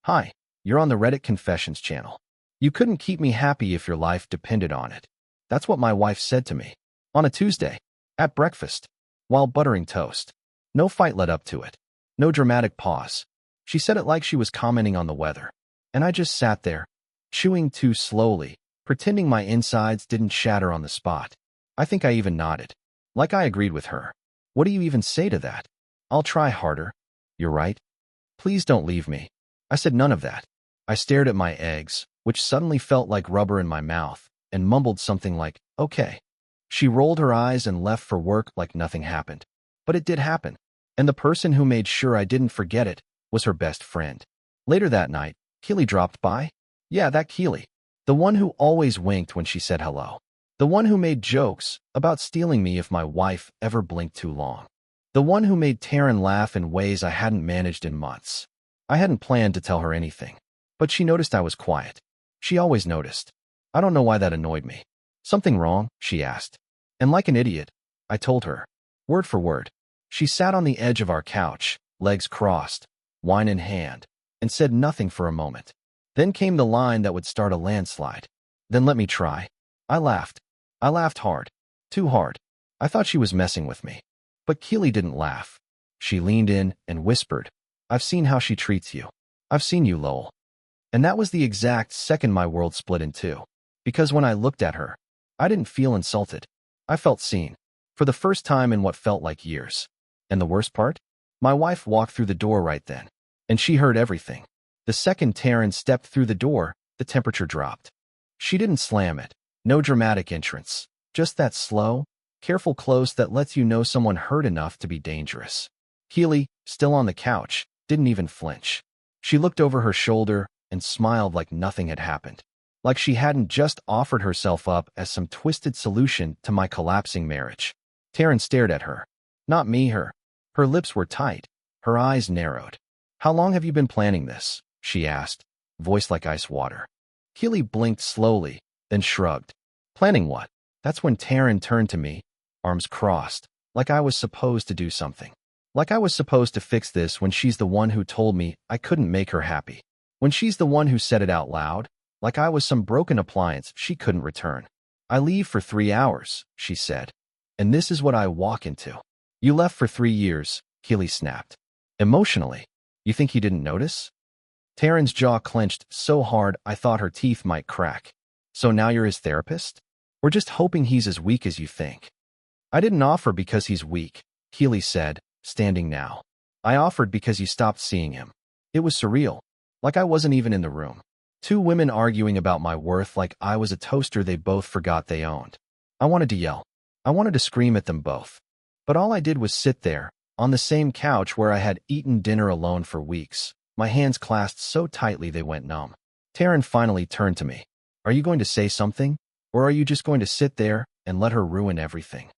Hi, you're on the Reddit Confessions channel. You couldn't keep me happy if your life depended on it. That's what my wife said to me. On a Tuesday, at breakfast, while buttering toast. No fight led up to it. No dramatic pause. She said it like she was commenting on the weather. And I just sat there, chewing too slowly, pretending my insides didn't shatter on the spot. I think I even nodded. Like I agreed with her. What do you even say to that? I'll try harder. You're right. Please don't leave me. I said none of that. I stared at my eggs, which suddenly felt like rubber in my mouth, and mumbled something like, okay. She rolled her eyes and left for work like nothing happened. But it did happen. And the person who made sure I didn't forget it was her best friend. Later that night, Keely dropped by. Yeah, that Keely. The one who always winked when she said hello. The one who made jokes about stealing me if my wife ever blinked too long. The one who made Taryn laugh in ways I hadn't managed in months. I hadn't planned to tell her anything, but she noticed I was quiet. She always noticed. I don't know why that annoyed me. Something wrong? She asked. And like an idiot, I told her, word for word. She sat on the edge of our couch, legs crossed, wine in hand, and said nothing for a moment. Then came the line that would start a landslide. Then let me try. I laughed. I laughed hard. Too hard. I thought she was messing with me. But Keely didn't laugh. She leaned in and whispered, I've seen how she treats you. I've seen you, Lowell. And that was the exact second my world split in two. Because when I looked at her, I didn't feel insulted. I felt seen. For the first time in what felt like years. And the worst part? My wife walked through the door right then. And she heard everything. The second Taryn stepped through the door, the temperature dropped. She didn't slam it. No dramatic entrance. Just that slow, careful close that lets you know someone hurt enough to be dangerous. Keely, still on the couch, didn't even flinch. She looked over her shoulder and smiled like nothing had happened. Like she hadn't just offered herself up as some twisted solution to my collapsing marriage. Taryn stared at her. Not me, her. Her lips were tight. Her eyes narrowed. How long have you been planning this? She asked, voice like ice water. Keely blinked slowly, then shrugged. Planning what? That's when Taryn turned to me, arms crossed, like I was supposed to do something. Like I was supposed to fix this when she's the one who told me I couldn't make her happy. When she's the one who said it out loud, like I was some broken appliance she couldn't return. I leave for 3 hours, she said. And this is what I walk into. You left for 3 years, Keely snapped. Emotionally. You think he didn't notice? Taryn's jaw clenched so hard I thought her teeth might crack. So now you're his therapist? Or just hoping he's as weak as you think? I didn't offer because he's weak, Keely said, standing now. I offered because you stopped seeing him. It was surreal. Like I wasn't even in the room. 2 women arguing about my worth like I was a toaster they both forgot they owned. I wanted to yell. I wanted to scream at them both. But all I did was sit there, on the same couch where I had eaten dinner alone for weeks, my hands clasped so tightly they went numb. Taryn finally turned to me. Are you going to say something? Or are you just going to sit there and let her ruin everything?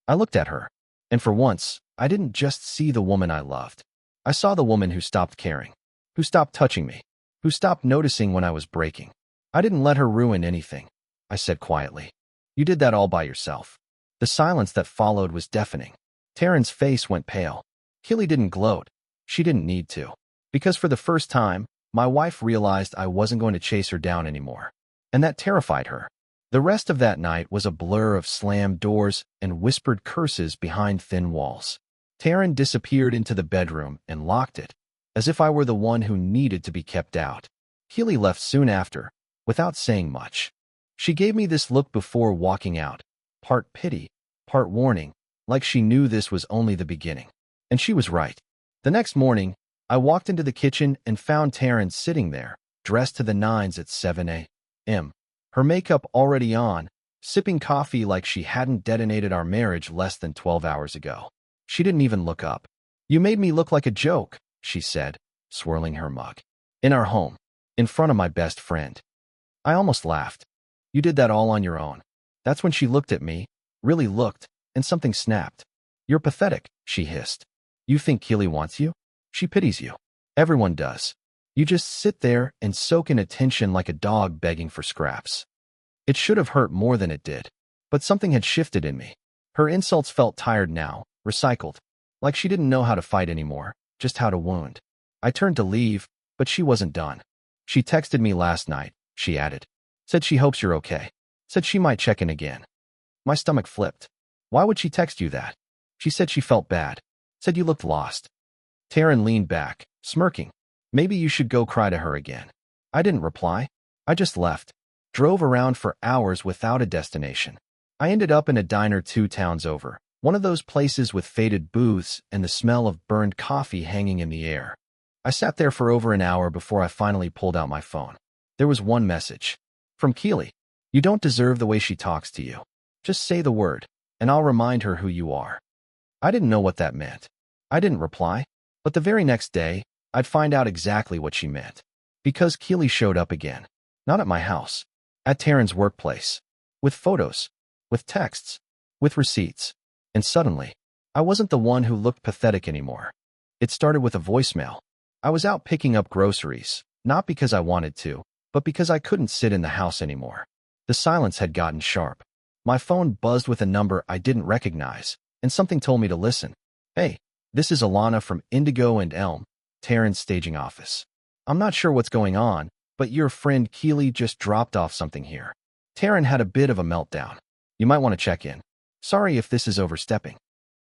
I looked at her. And for once, I didn't just see the woman I loved. I saw the woman who stopped caring. Who stopped touching me. Who stopped noticing when I was breaking. I didn't let her ruin anything, I said quietly. You did that all by yourself. The silence that followed was deafening. Taryn's face went pale. Keely didn't gloat. She didn't need to. Because for the first time, my wife realized I wasn't going to chase her down anymore. And that terrified her. The rest of that night was a blur of slammed doors and whispered curses behind thin walls. Taryn disappeared into the bedroom and locked it, as if I were the one who needed to be kept out. Keely left soon after, without saying much. She gave me this look before walking out, part pity, part warning, like she knew this was only the beginning. And she was right. The next morning, I walked into the kitchen and found Taryn sitting there, dressed to the nines at 7 a.m. Her makeup already on, sipping coffee like she hadn't detonated our marriage less than 12 hours ago. She didn't even look up. You made me look like a joke, she said, swirling her mug. In our home, in front of my best friend. I almost laughed. You did that all on your own. That's when she looked at me, really looked, and something snapped. You're pathetic, she hissed. You think Keely wants you? She pities you. Everyone does. You just sit there and soak in attention like a dog begging for scraps. It should have hurt more than it did. But something had shifted in me. Her insults felt tired now, recycled. Like she didn't know how to fight anymore, just how to wound. I turned to leave, But she wasn't done. She texted me last night, she added. Said she hopes you're okay. Said she might check in again. My stomach flipped. Why would she text you that? She said she felt bad. Said you looked lost. Taryn leaned back, smirking. Maybe you should go cry to her again. I didn't reply. I just left. Drove around for hours without a destination. I ended up in a diner 2 towns over, one of those places with faded booths and the smell of burned coffee hanging in the air. I sat there for over an hour before I finally pulled out my phone. There was one message. From Keely. You don't deserve the way she talks to you. Just say the word, and I'll remind her who you are. I didn't know what that meant. I didn't reply, but the very next day, I'd find out exactly what she meant. Because Keely showed up again. Not at my house. At Taryn's workplace. With photos. With texts. With receipts. And suddenly, I wasn't the one who looked pathetic anymore. It started with a voicemail. I was out picking up groceries, not because I wanted to, but because I couldn't sit in the house anymore. The silence had gotten sharp. My phone buzzed with a number I didn't recognize, and something told me to listen. Hey, this is Alana from Indigo and Elm, Taryn's staging office. I'm not sure what's going on, but your friend Keely just dropped off something here. Taryn had a bit of a meltdown. You might want to check in. Sorry if this is overstepping.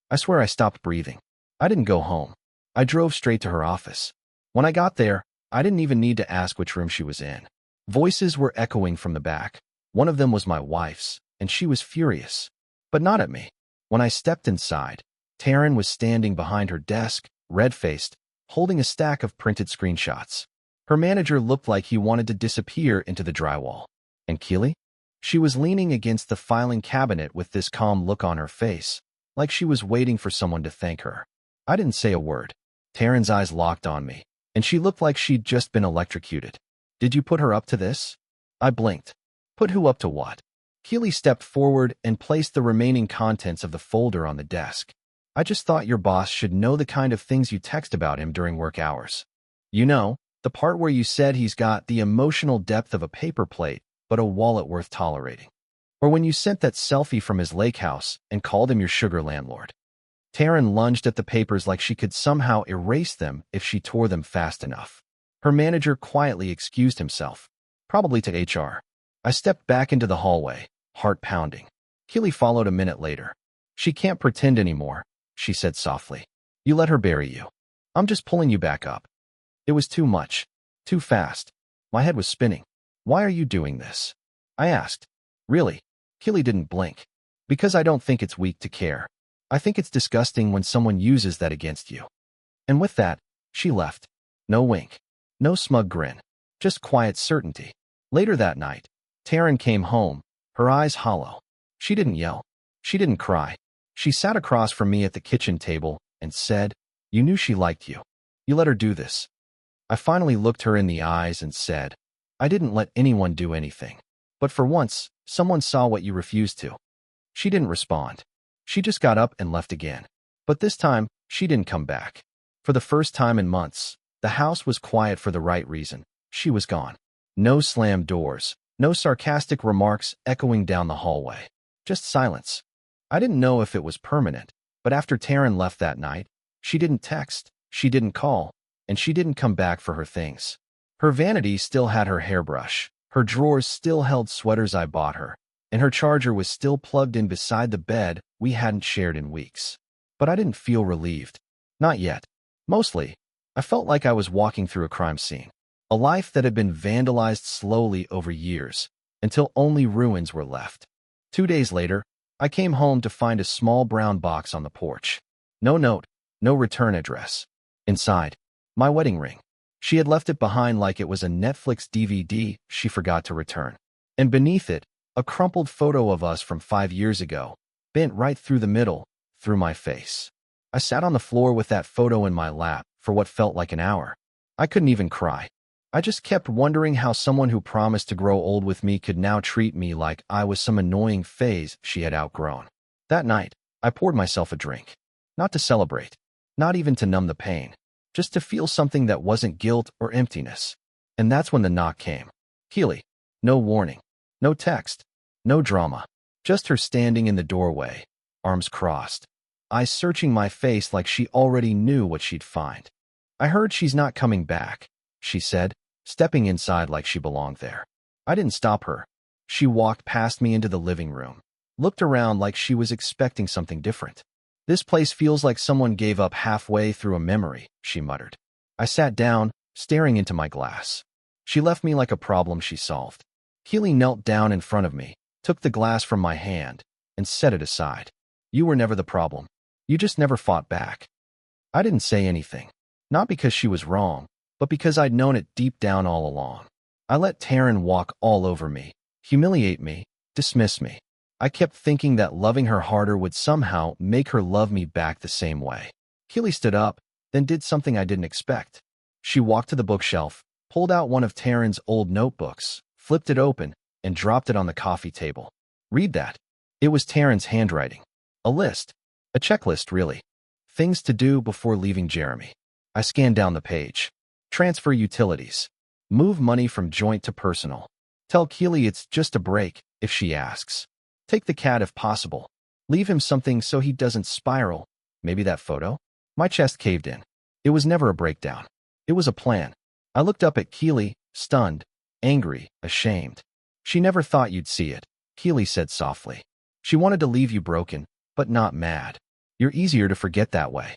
I swear I stopped breathing. I didn't go home. I drove straight to her office. When I got there, I didn't even need to ask which room she was in. Voices were echoing from the back. One of them was my wife's, and she was furious. But not at me. When I stepped inside, Taryn was standing behind her desk, red-faced, holding a stack of printed screenshots. Her manager looked like he wanted to disappear into the drywall. And Keely? She was leaning against the filing cabinet with this calm look on her face, like she was waiting for someone to thank her. I didn't say a word. Taryn's eyes locked on me, and she looked like she'd just been electrocuted. Did you put her up to this? I blinked. Put who up to what? Keely stepped forward and placed the remaining contents of the folder on the desk. I just thought your boss should know the kind of things you text about him during work hours. You know, the part where you said he's got the emotional depth of a paper plate, but a wallet worth tolerating. Or when you sent that selfie from his lake house and called him your sugar landlord. Taryn lunged at the papers like she could somehow erase them if she tore them fast enough. Her manager quietly excused himself, probably to HR. I stepped back into the hallway, heart pounding. Keely followed a minute later. She can't pretend anymore, she said softly. You let her bury you. I'm just pulling you back up. It was too much. Too fast. My head was spinning. Why are you doing this? I asked. Really? Keely didn't blink. Because I don't think it's weak to care. I think it's disgusting when someone uses that against you. And with that, she left. No wink. No smug grin. Just quiet certainty. Later that night, Taryn came home, her eyes hollow. She didn't yell. She didn't cry. She sat across from me at the kitchen table and said, You knew she liked you. You let her do this. I finally looked her in the eyes and said, I didn't let anyone do anything. But for once, someone saw what you refused to. She didn't respond. She just got up and left again. But this time, she didn't come back. For the first time in months, the house was quiet for the right reason. She was gone. No slammed doors. No sarcastic remarks echoing down the hallway. Just silence. I didn't know if it was permanent, but after Taryn left that night, she didn't text, she didn't call, and she didn't come back for her things. Her vanity still had her hairbrush, her drawers still held sweaters I bought her, and her charger was still plugged in beside the bed we hadn't shared in weeks. But I didn't feel relieved. Not yet. Mostly, I felt like I was walking through a crime scene. A life that had been vandalized slowly over years, until only ruins were left. 2 days later, I came home to find a small brown box on the porch. No note, no return address. Inside, my wedding ring. She had left it behind like it was a Netflix DVD she forgot to return. And beneath it, a crumpled photo of us from 5 years ago, bent right through the middle, through my face. I sat on the floor with that photo in my lap for what felt like an hour. I couldn't even cry. I just kept wondering how someone who promised to grow old with me could now treat me like I was some annoying phase she had outgrown. That night, I poured myself a drink. Not to celebrate. Not even to numb the pain. Just to feel something that wasn't guilt or emptiness. And that's when the knock came. Keely. No warning. No text. No drama. Just her standing in the doorway, arms crossed. Eyes searching my face like she already knew what she'd find. I heard she's not coming back. she said, stepping inside like she belonged there. I didn't stop her. She walked past me into the living room, looked around like she was expecting something different. This place feels like someone gave up halfway through a memory, she muttered. I sat down, staring into my glass. She left me like a problem she solved. Keely knelt down in front of me, took the glass from my hand, and set it aside. You were never the problem. You just never fought back. I didn't say anything, not because she was wrong, but because I'd known it deep down all along. I let Taryn walk all over me, humiliate me, dismiss me. I kept thinking that loving her harder would somehow make her love me back the same way. Keely stood up, then did something I didn't expect. She walked to the bookshelf, pulled out one of Taryn's old notebooks, flipped it open, and dropped it on the coffee table. Read that. It was Taryn's handwriting. A list. A checklist, really. Things to do before leaving Jeremy. I scanned down the page. Transfer utilities. Move money from joint to personal. Tell Keely it's just a break, if she asks. Take the cat if possible. Leave him something so he doesn't spiral. Maybe that photo? My chest caved in. It was never a breakdown. It was a plan. I looked up at Keely, stunned, angry, ashamed. She never thought you'd see it, Keely said softly. She wanted to leave you broken, but not mad. You're easier to forget that way.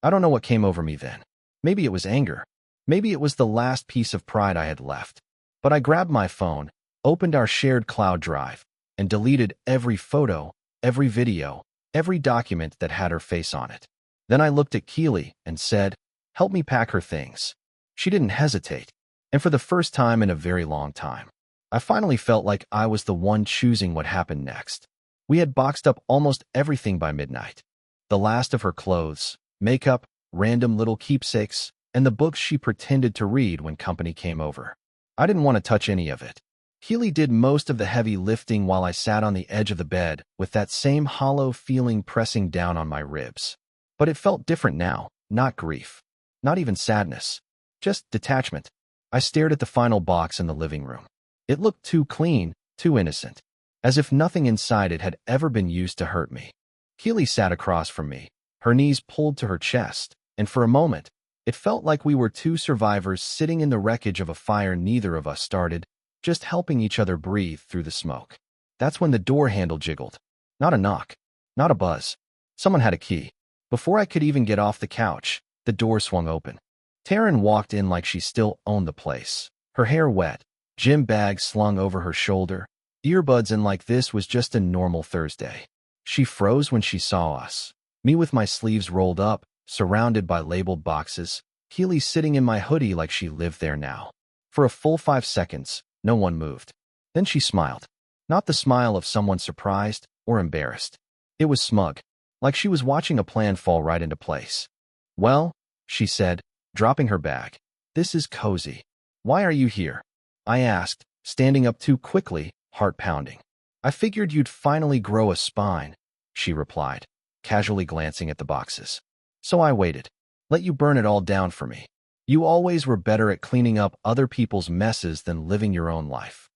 I don't know what came over me then. Maybe it was anger. Maybe it was the last piece of pride I had left. But I grabbed my phone, opened our shared cloud drive, and deleted every photo, every video, every document that had her face on it. Then I looked at Keely and said, help me pack her things. She didn't hesitate. And for the first time in a very long time, I finally felt like I was the one choosing what happened next. We had boxed up almost everything by midnight. The last of her clothes, makeup, random little keepsakes, and the books she pretended to read when company came over. I didn't want to touch any of it. Keely did most of the heavy lifting while I sat on the edge of the bed with that same hollow feeling pressing down on my ribs. But it felt different now, not grief, not even sadness, just detachment. I stared at the final box in the living room. It looked too clean, too innocent, as if nothing inside it had ever been used to hurt me. Keely sat across from me, her knees pulled to her chest, and for a moment, it felt like we were two survivors sitting in the wreckage of a fire neither of us started, just helping each other breathe through the smoke. That's when the door handle jiggled. Not a knock, not a buzz. Someone had a key. Before I could even get off the couch, the door swung open. Taryn walked in like she still owned the place, her hair wet, gym bag slung over her shoulder, earbuds in like this was just a normal Thursday. She froze when she saw us, me with my sleeves rolled up, surrounded by labeled boxes, Keely sitting in my hoodie like she lived there now. For a full 5 seconds, no one moved. Then she smiled. Not the smile of someone surprised or embarrassed. It was smug, like she was watching a plan fall right into place. Well, she said, dropping her bag. This is cozy. Why are you here? I asked, standing up too quickly, heart pounding. I figured you'd finally grow a spine, she replied, casually glancing at the boxes. So I waited. Let you burn it all down for me. You always were better at cleaning up other people's messes than living your own life.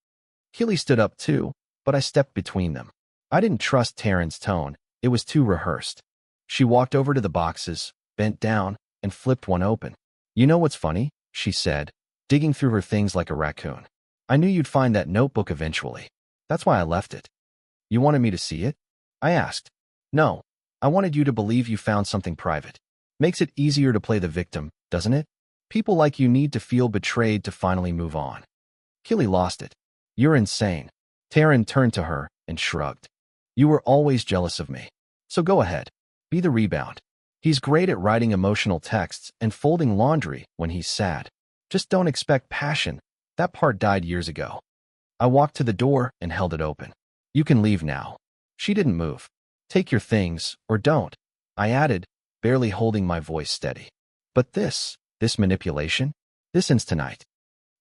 Keely stood up too, but I stepped between them. I didn't trust Taryn's tone. It was too rehearsed. She walked over to the boxes, bent down, and flipped one open. You know what's funny? She said, digging through her things like a raccoon. I knew you'd find that notebook eventually. That's why I left it. You wanted me to see it? I asked. No, I wanted you to believe you found something private. Makes it easier to play the victim, doesn't it? People like you need to feel betrayed to finally move on. Keely lost it. You're insane. Taryn turned to her and shrugged. You were always jealous of me. So go ahead. Be the rebound. He's great at writing emotional texts and folding laundry when he's sad. Just don't expect passion. That part died years ago. I walked to the door and held it open. You can leave now. She didn't move. Take your things, or don't. I added, barely holding my voice steady. But this manipulation? This ends tonight.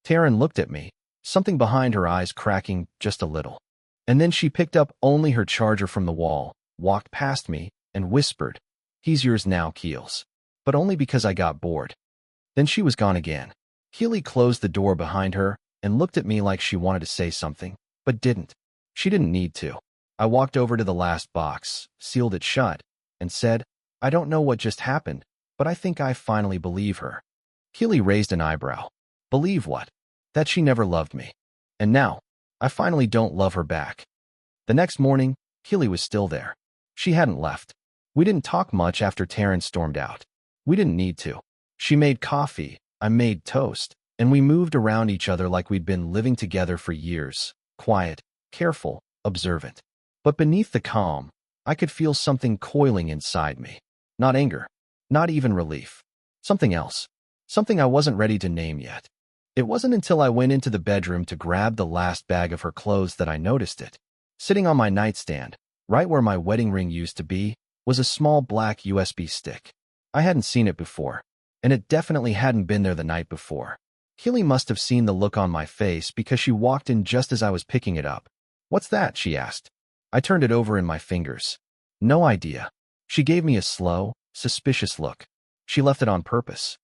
Taryn looked at me, something behind her eyes cracking just a little. And then she picked up only her charger from the wall, walked past me, and whispered, He's yours now, Keels. But only because I got bored. Then she was gone again. Keely closed the door behind her and looked at me like she wanted to say something, but didn't. She didn't need to. I walked over to the last box, sealed it shut, and said, I don't know what just happened, but I think I finally believe her. Keely raised an eyebrow. Believe what? That she never loved me. And now, I finally don't love her back. The next morning, Keely was still there. She hadn't left. We didn't talk much after Taryn stormed out. We didn't need to. She made coffee, I made toast, and we moved around each other like we'd been living together for years, quiet, careful, observant. But beneath the calm, I could feel something coiling inside me. Not anger, not even relief. Something else. Something I wasn't ready to name yet. It wasn't until I went into the bedroom to grab the last bag of her clothes that I noticed it. Sitting on my nightstand, right where my wedding ring used to be, was a small black USB stick. I hadn't seen it before, and it definitely hadn't been there the night before. Keely must have seen the look on my face because she walked in just as I was picking it up. "What's that?" she asked. I turned it over in my fingers. No idea. She gave me a slow, suspicious look. She left it on purpose.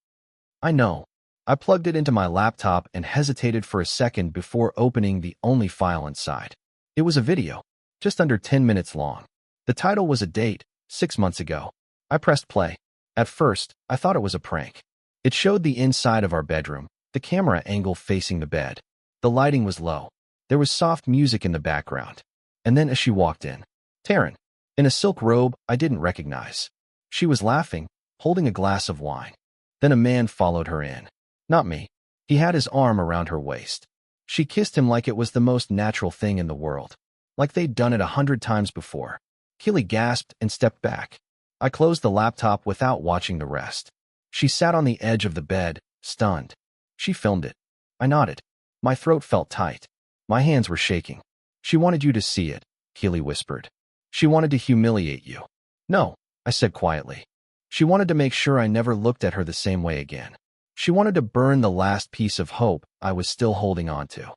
I know. I plugged it into my laptop and hesitated for a second before opening the only file inside. It was a video, just under 10 minutes long. The title was a date, 6 months ago. I pressed play. At first, I thought it was a prank. It showed the inside of our bedroom, the camera angle facing the bed. The lighting was low. There was soft music in the background. And then as she walked in, Taryn, in a silk robe I didn't recognize. She was laughing, holding a glass of wine. Then a man followed her in. Not me. He had his arm around her waist. She kissed him like it was the most natural thing in the world. Like they'd done it 100 times before. Keely gasped and stepped back. I closed the laptop without watching the rest. She sat on the edge of the bed, stunned. She filmed it. I nodded. My throat felt tight. My hands were shaking. "She wanted you to see it," Keely whispered. "She wanted to humiliate you." "No," I said quietly. "She wanted to make sure I never looked at her the same way again. She wanted to burn the last piece of hope I was still holding on to."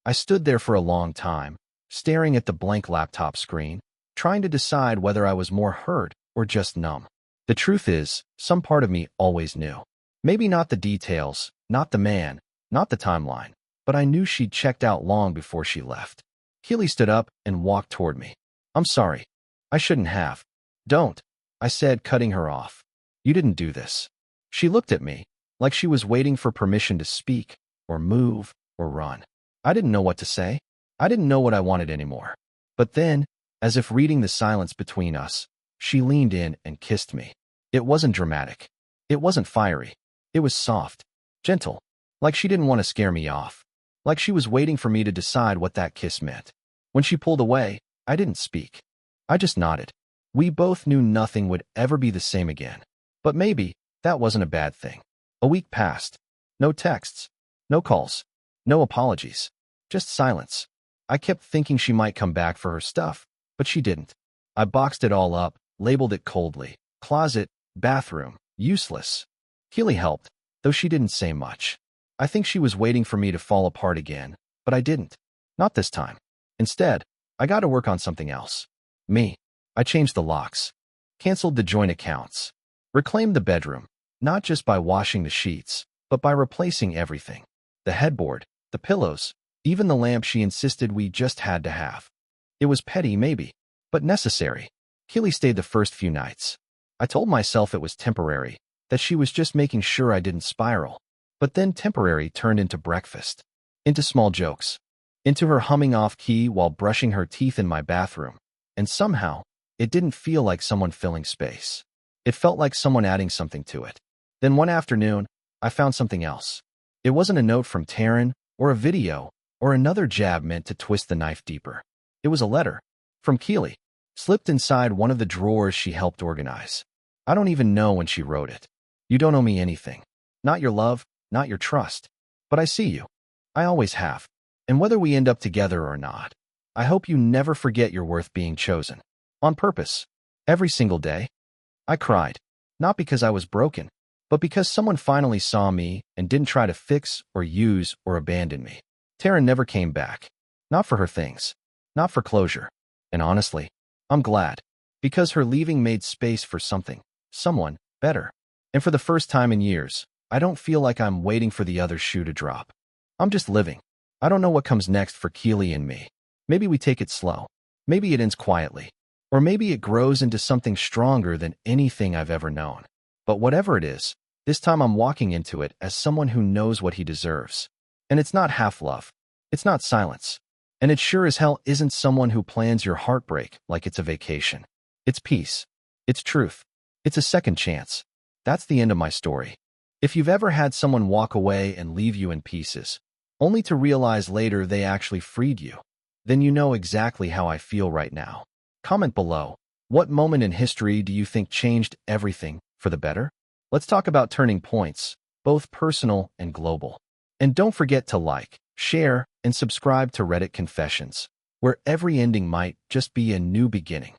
I stood there for a long time, staring at the blank laptop screen, trying to decide whether I was more hurt or just numb. The truth is, some part of me always knew. Maybe not the details, not the man, not the timeline, but I knew she'd checked out long before she left. Keely stood up and walked toward me. "I'm sorry. I shouldn't have." "Don't," I said, cutting her off. "You didn't do this." She looked at me, like she was waiting for permission to speak, or move, or run. I didn't know what to say. I didn't know what I wanted anymore. But then, as if reading the silence between us, she leaned in and kissed me. It wasn't dramatic. It wasn't fiery. It was soft, gentle, like she didn't want to scare me off. Like she was waiting for me to decide what that kiss meant. When she pulled away, I didn't speak. I just nodded. We both knew nothing would ever be the same again. But maybe that wasn't a bad thing. A week passed. No texts. No calls. No apologies. Just silence. I kept thinking she might come back for her stuff, but she didn't. I boxed it all up, labeled it coldly. Closet, bathroom, useless. Keely helped, though she didn't say much. I think she was waiting for me to fall apart again, but I didn't. Not this time. Instead, I got to work on something else. Me. I changed the locks. Canceled the joint accounts. Reclaimed the bedroom, not just by washing the sheets, but by replacing everything. The headboard, the pillows, even the lamp she insisted we just had to have. It was petty, maybe, but necessary. Keely stayed the first few nights. I told myself it was temporary, that she was just making sure I didn't spiral. But then temporary turned into breakfast, into small jokes, into her humming off key while brushing her teeth in my bathroom. And somehow, it didn't feel like someone filling space. It felt like someone adding something to it. Then one afternoon, I found something else. It wasn't a note from Taryn, or a video, or another jab meant to twist the knife deeper. It was a letter, from Keely, slipped inside one of the drawers she helped organize. I don't even know when she wrote it. "You don't owe me anything. Not your love, not your trust. But I see you. I always have. And whether we end up together or not, I hope you never forget you're worth being chosen. On purpose. Every single day." I cried. Not because I was broken, but because someone finally saw me and didn't try to fix or use or abandon me. Taryn never came back. Not for her things. Not for closure. And honestly, I'm glad. Because her leaving made space for something, someone, better. And for the first time in years, I don't feel like I'm waiting for the other shoe to drop. I'm just living. I don't know what comes next for Keely and me. Maybe we take it slow. Maybe it ends quietly. Or maybe it grows into something stronger than anything I've ever known. But whatever it is, This time I'm walking into it as someone who knows what he deserves. And it's not half-love. It's not silence. And it sure as hell isn't someone who plans your heartbreak like it's a vacation. It's peace. It's truth. It's a second chance. That's the end of my story. If you've ever had someone walk away and leave you in pieces, only to realize later they actually freed you, then you know exactly how I feel right now. Comment below. What moment in history do you think changed everything for the better? Let's talk about turning points, both personal and global. And don't forget to like, share, and subscribe to Reddit Confessions, where every ending might just be a new beginning.